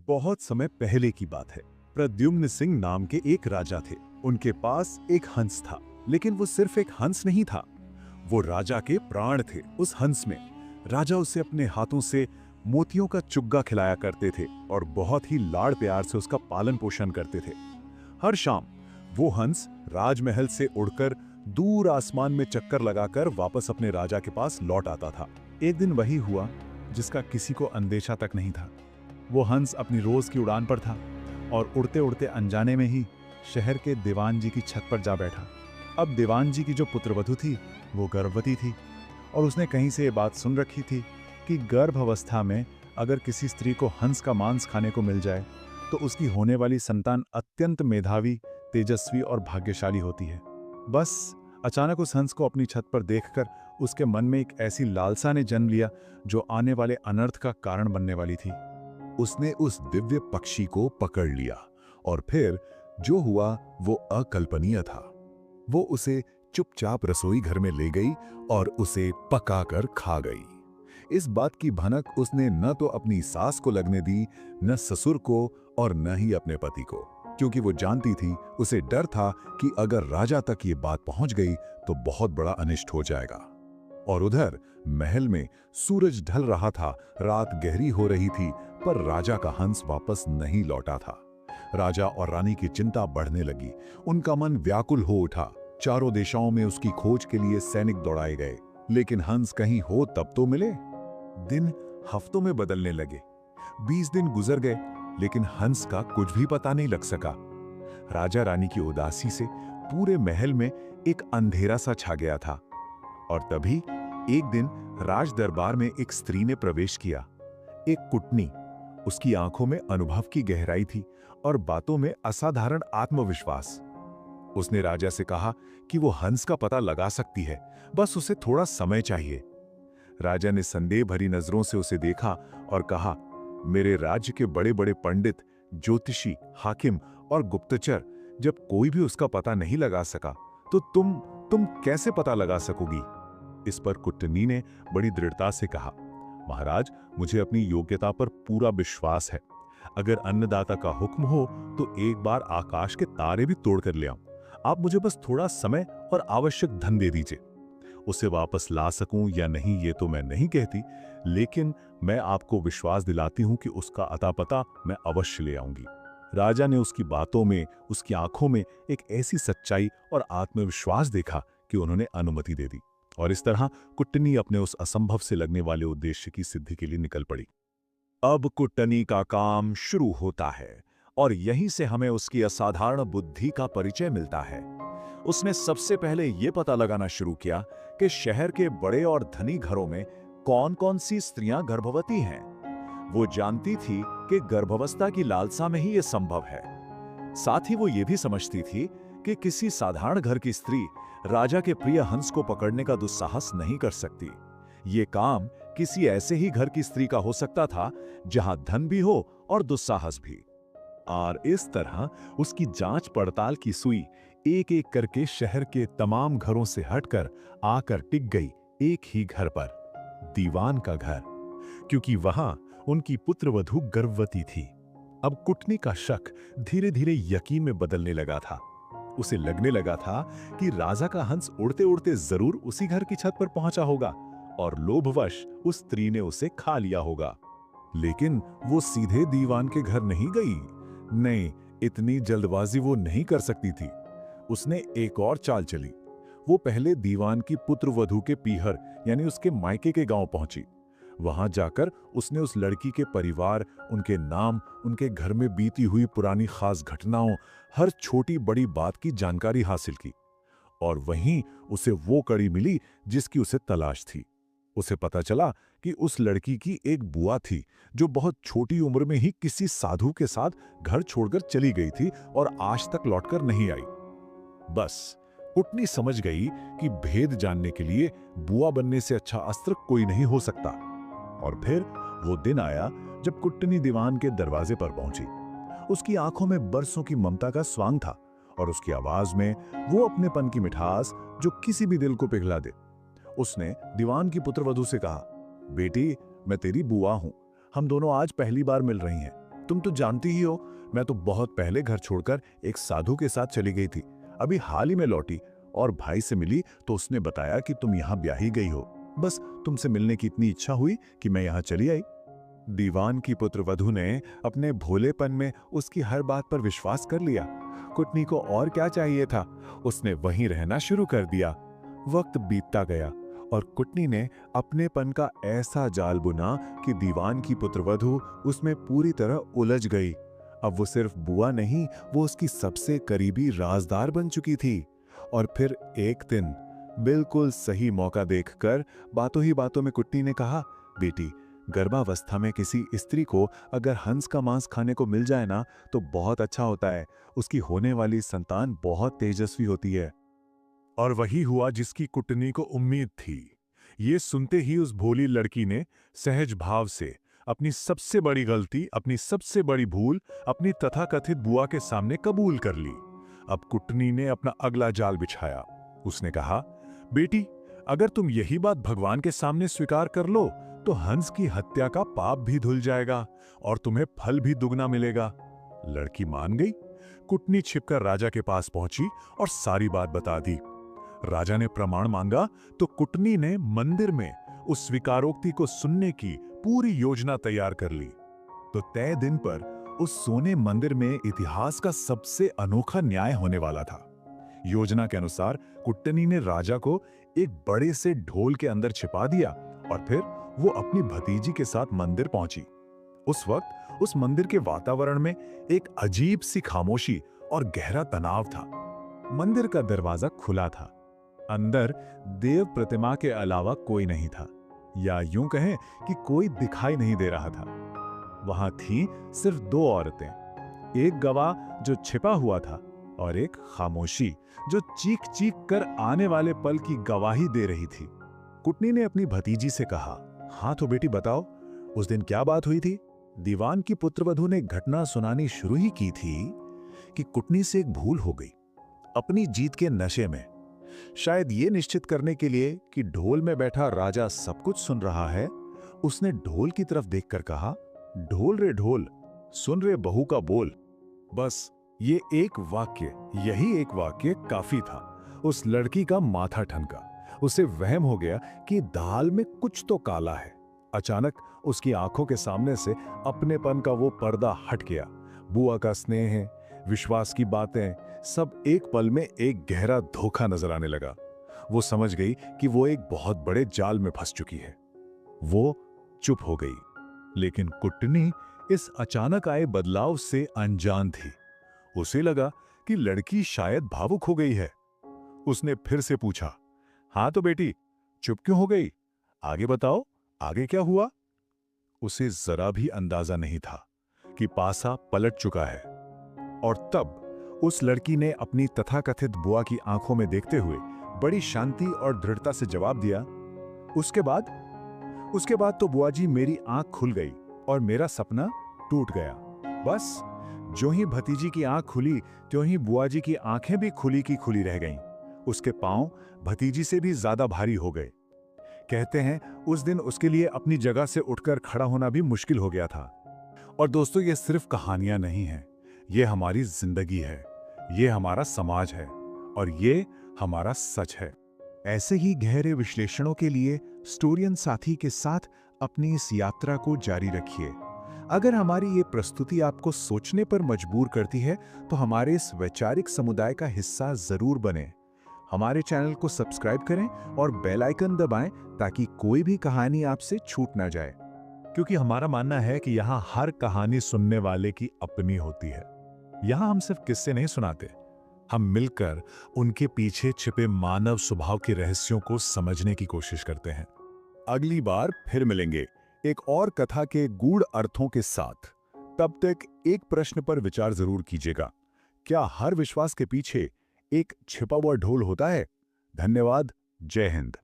बहुत समय पहले की बात है। प्रद्युम्न सिंह नाम के एक राजा थे। उनके पास एक हंस था, लेकिन वो सिर्फ एक हंस नहीं था, वो राजा के प्राण थे। उस हंस में राजा उसे अपने हाथों से मोतियों का चुग्गा खिलाया करते थे और बहुत ही लाड़ प्यार से उसका पालन पोषण करते थे। हर शाम वो हंस राजमहल से उड़कर दूर आसमान में चक्कर लगाकर वापस अपने राजा के पास लौट आता था। एक दिन वही हुआ जिसका किसी को अंदेशा तक नहीं था। वो हंस अपनी रोज की उड़ान पर था और उड़ते उड़ते अनजाने में ही शहर के दीवान जी की छत पर जा बैठा। अब दीवान जी की जो पुत्रवधू थी वो गर्भवती थी और उसने कहीं से ये बात सुन रखी थी कि गर्भ अवस्था में अगर किसी स्त्री को हंस का मांस खाने को मिल जाए तो उसकी होने वाली संतान अत्यंत मेधावी, तेजस्वी और भाग्यशाली होती है। बस अचानक उस हंस को अपनी छत पर देखकर उसके मन में एक ऐसी लालसा ने जन्म लिया जो आने वाले अनर्थ का कारण बनने वाली थी। उसने उस दिव्य पक्षी को पकड़ लिया और फिर जो हुआ वो अकल्पनीय था। वो उसे चुपचाप रसोई घर में ले गई और उसे पकाकर खा गई। इस बात की भनक उसने न तो अपनी सास को लगने दी, न ससुर को और न ही अपने पति को, क्योंकि वो जानती थी, उसे डर था कि अगर राजा तक ये बात पहुंच गई तो बहुत बड़ा अनिष्ट हो जाएगा। और उधर महल में सूरज ढल रहा था, रात गहरी हो रही थी, पर राजा का हंस वापस नहीं लौटा था। राजा और रानी की चिंता बढ़ने लगी। उनका मन व्याकुल हो उठा। चारों दिशाओं में उसकी खोज के लिए सैनिक दौड़ाए गए, लेकिन हंस कहीं हो तब तो मिले। दिन हफ्तों में बदलने लगे। 20 दिन गुजर गए, लेकिन हंस का कुछ भी पता नहीं लग सका। राजा रानी की उदासी से पूरे महल में एक अंधेरा सा छा गया था। और तभी एक दिन राज दरबार में एक स्त्री ने प्रवेश किया, एक कुटनी। उसकी आंखों में अनुभव की गहराई थी और बातों में असाधारण आत्मविश्वास। उसने राजा से कहा कि वो हंस का पता लगा सकती है, बस उसे थोड़ा समय चाहिए। राजा ने संदेह भरी नजरों से उसे देखा और कहा, मेरे राज्य के बड़े बड़े पंडित, ज्योतिषी, हाकिम और गुप्तचर, जब कोई भी उसका पता नहीं लगा सका तो तुम कैसे पता लगा सकोगी? इस पर कुटनी ने बड़ी दृढ़ता से कहा, महाराज, मुझे अपनी योग्यता पर पूरा विश्वास है। अगर अन्नदाता का हुक्म हो तो एक बार आकाश के तारे भी तोड़कर ले आऊं। आप मुझे बस थोड़ा समय और आवश्यक धन दे दीजिए। उसे वापस ला सकूं या नहीं ये तो मैं नहीं कहती, लेकिन मैं आपको विश्वास दिलाती हूं कि उसका अता पता मैं अवश्य ले आऊंगी। राजा ने उसकी बातों में, उसकी आंखों में एक ऐसी सच्चाई और आत्मविश्वास देखा कि उन्होंने अनुमति दे दी। और इस तरह कुटनी अपने उस असंभव से लगने वाले उद्देश्य की सिद्धि के लिए निकल पड़ी। अब कुटनी का काम शुरू होता है और यहीं से हमें उसकी असाधारण बुद्धि का परिचय मिलता है। उसने सबसे पहले यह पता लगाना शुरू किया कि शहर के बड़े और धनी घरों में कौन-कौन सी स्त्रियां गर्भवती हैं। वो जानती थी कि गर्भावस्था की लालसा में ही यह संभव है। साथ ही वो ये भी समझती थी कि किसी साधारण घर की स्त्री राजा के प्रिय हंस को पकड़ने का दुस्साहस नहीं कर सकती। ये काम किसी ऐसे ही घर की स्त्री का हो सकता था जहां धन भी हो और दुस्साहस भी। और इस तरह उसकी जांच पड़ताल की सुई एक एक करके शहर के तमाम घरों से हटकर आकर टिक गई एक ही घर पर, दीवान का घर, क्योंकि वहां उनकी पुत्रवधू गर्भवती थी। अब कुटनी का शक धीरे धीरे यकीन में बदलने लगा था। उसे लगने लगा था कि राजा का हंस उड़ते उड़ते जरूर उसी घर की छत पर पहुंचा होगा और लोभवश उस स्त्री ने उसे खा लिया होगा। लेकिन वो सीधे दीवान के घर नहीं गई। नहीं, इतनी जल्दबाजी वो नहीं कर सकती थी। उसने एक और चाल चली। वो पहले दीवान की पुत्रवधू के पीहर यानी उसके मायके के गांव पहुंची। वहां जाकर उसने उस लड़की के परिवार, उनके नाम, उनके घर में बीती हुई पुरानी खास घटनाओं, हर छोटी बड़ी बात की जानकारी हासिल की। और वहीं उसे वो कड़ी मिली जिसकी उसे तलाश थी। उसे पता चला कि उस लड़की की एक बुआ थी जो बहुत छोटी उम्र में ही किसी साधु के साथ घर छोड़कर चली गई थी और आज तक लौटकर नहीं आई। बस कुटनी समझ गई कि भेद जानने के लिए बुआ बनने से अच्छा अस्त्र कोई नहीं हो सकता। और फिर वो दिन आया जब कुटनी दीवान के दरवाजे पर पहुंची। उसकी आंखों में बरसों की ममता का स्वांग था और उसकी आवाज में वो अपनेपन की मिठास जो किसी भी दिल को पिघला दे। उसने दीवान की पुत्रवधू से कहा, बेटी, मैं तेरी बुआ हूं। हम दोनों आज पहली बार मिल रही हैं। तुम तो जानती ही हो, मैं तो बहुत पहले घर छोड़कर एक साधु के साथ चली गई थी। अभी हाल ही में लौटी और भाई से मिली तो उसने बताया कि तुम यहाँ ब्याही गई हो। बस तुमसे मिलने की इतनी इच्छा हुई कि मैं यहाँ चली आई। दीवान की पुत्रवधू ने अपने भोलेपन में उसकी हर बात पर विश्वास कर लिया। कुटनी को और क्या चाहिए था, उसने वहीं रहना शुरू कर दिया। वक्त बीतता गया और कुटनी ने अपनेपन का ऐसा जाल बुना कि दीवान की पुत्रवधू उसमें पूरी तरह उलझ गई। अब वो सिर्फ बुआ नहीं, वो उसकी सबसे करीबी राजदार बन चुकी थी। और फिर एक दिन बिल्कुल सही मौका देखकर बातों ही बातों में कुटनी ने कहा, बेटी, गर्भावस्था में किसी स्त्री को अगर हंस का मांस खाने को मिल जाए ना तो बहुत अच्छा होता है। उसकी होने वाली संतान बहुत तेजस्वी होती है। और वही हुआ जिसकी कुटनी को उम्मीद थी। ये सुनते ही उस भोली लड़की ने सहज भाव से अपनी सबसे बड़ी गलती, अपनी सबसे बड़ी भूल अपनी तथाकथित बुआ के सामने कबूल कर ली। अब कुटनी ने अपना अगला जाल बिछाया। उसने कहा, बेटी, अगर तुम यही बात भगवान के सामने स्वीकार कर लो तो हंस की हत्या का पाप भी धुल जाएगा और तुम्हें फल भी दुगना मिलेगा। लड़की मान गई। कुटनी छिपकर राजा के पास पहुंची और सारी बात बता दी। राजा ने प्रमाण मांगा तो कुटनी ने मंदिर में उस स्वीकारोक्ति को सुनने की पूरी योजना तैयार कर ली। तो तय दिन पर उस सोने मंदिर में इतिहास का सबसे अनोखा न्याय होने वाला था। योजना के अनुसार कुटनी ने राजा को एक बड़े से ढोल के अंदर छिपा दिया और फिर वो अपनी भतीजी के साथ मंदिर पहुंची। उस वक्त उस मंदिर के वातावरण में एक अजीब सी खामोशी और गहरा तनाव था। मंदिर का दरवाजा खुला था। अंदर देव प्रतिमा के अलावा कोई नहीं था, या यूं कहें कि कोई दिखाई नहीं दे रहा था। वहां थी सिर्फ दो औरतें, एक गवाह जो छिपा हुआ था और एक खामोशी जो चीख चीख कर आने वाले पल की गवाही दे रही थी। कुटनी ने अपनी भतीजी से कहा, हाँ तो बेटी बताओ, उस दिन क्या बात हुई थी? दीवान की पुत्रवधू ने घटना सुनानी शुरू ही की थी कि कुटनी से एक भूल हो गई। अपनी जीत के नशे में, शायद ये निश्चित करने के लिए कि ढोल में बैठा राजा सब कुछ सुन रहा है, उसने ढोल की तरफ देखकर कहा, ढोल रे ढोल, सुन रे बहू का बोल। बस ये एक वाक्य, यही एक वाक्य काफी था। उस लड़की का माथा ठनका। उसे वहम हो गया कि दाल में कुछ तो काला है। अचानक उसकी आंखों के सामने से अपनेपन का वो पर्दा हट गया। बुआ का स्नेह, विश्वास की बातें, सब एक पल में एक गहरा धोखा नजर आने लगा। वो समझ गई कि वो एक बहुत बड़े जाल में फंस चुकी है। वो चुप हो गई, लेकिन कुटनी इस अचानक आए बदलाव से अनजान थी। उसे लगा कि लड़की शायद भावुक हो गई है। उसने फिर से पूछा, हाँ तो बेटी, चुप क्यों हो गई? आगे बताओ, आगे क्या हुआ? उसे जरा भी अंदाजा नहीं था कि पासा पलट चुका है। और तब उस लड़की ने अपनी तथाकथित बुआ की आंखों में देखते हुए बड़ी शांति और दृढ़ता से जवाब दिया, उसके बाद तो बुआ जी मेरी आंख खुल गई और मेरा सपना टूट गया। बस जो ही भतीजी की आंख खुली, त्यों ही बुआ जी की आंखें भी खुली की खुली रह गईं। उसके पांव भतीजी से भी ज्यादा भारी हो गए। कहते हैं उस दिन उसके लिए अपनी जगह से उठकर खड़ा होना भी मुश्किल हो गया था। और दोस्तों, ये सिर्फ कहानियां नहीं हैं, ये हमारी जिंदगी है, ये हमारा समाज है और ये हमारा सच है। ऐसे ही गहरे विश्लेषणों के लिए स्टोरियन साथी के साथ अपनी इस यात्रा को जारी रखिए। अगर हमारी ये प्रस्तुति आपको सोचने पर मजबूर करती है तो हमारे इस वैचारिक समुदाय का हिस्सा जरूर बने। हमारे चैनल को सब्सक्राइब करें और बेल आइकन दबाएं ताकि कोई भी कहानी आपसे छूट ना जाए, क्योंकि हमारा मानना है कि यहाँ हर कहानी सुनने वाले की अपनी होती है। यहाँ हम सिर्फ किस्से नहीं सुनाते, हम मिलकर उनके पीछे छिपे मानव स्वभाव के रहस्यों को समझने की कोशिश करते हैं। अगली बार फिर मिलेंगे एक और कथा के गूढ़ अर्थों के साथ। तब तक एक प्रश्न पर विचार जरूर कीजिएगा, क्या हर विश्वास के पीछे एक छिपा हुआ ढोल होता है? धन्यवाद। जय हिंद।